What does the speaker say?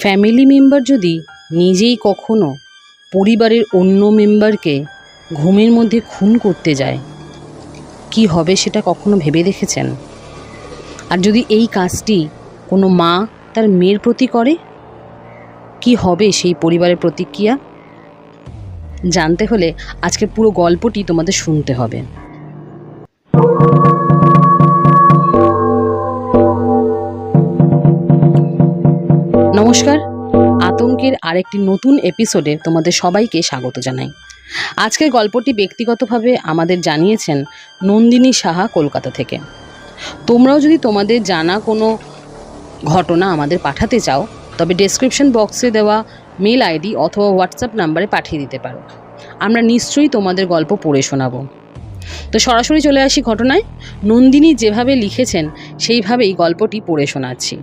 Family member যদি নিজেই কখনো পরিবারের অন্য মেম্বারকে ঘুমের মধ্যে খুন করতে যায়, কি হবে সেটা কখনো ভেবে দেখেছেন? আর যদি এই কাজটি কোনো মা তার মেয়ের প্রতি করে, কি হবে সেই পরিবারের প্রতিক্রিয়া? জানতে হলে আজকের পুরো গল্পটি তোমাদের শুনতে হবে। নমস্কার, আতঙ্কের আরেকটি নতুন এপিসোডে তোমাদের সবাইকে স্বাগত জানাই। আজকের গল্পটি ব্যক্তিগতভাবে আমাদের জানিয়েছেন নন্দিনী সাহা, কলকাতা থেকে। তোমরাও যদি তোমাদের জানা কোনো ঘটনা আমাদের পাঠাতে চাও, তবে ডেসক্রিপশন বক্সে দেওয়া মেল আইডি অথবা হোয়াটসঅ্যাপ নাম্বারে পাঠিয়ে দিতে পারো। আমরা নিশ্চয়ই তোমাদের গল্প পড়ে শোনাবো। তো সরাসরি চলে আসি ঘটনায়। নন্দিনী যেভাবে লিখেছেন সেইভাবেই গল্পটি পড়ে শোনাচ্ছি।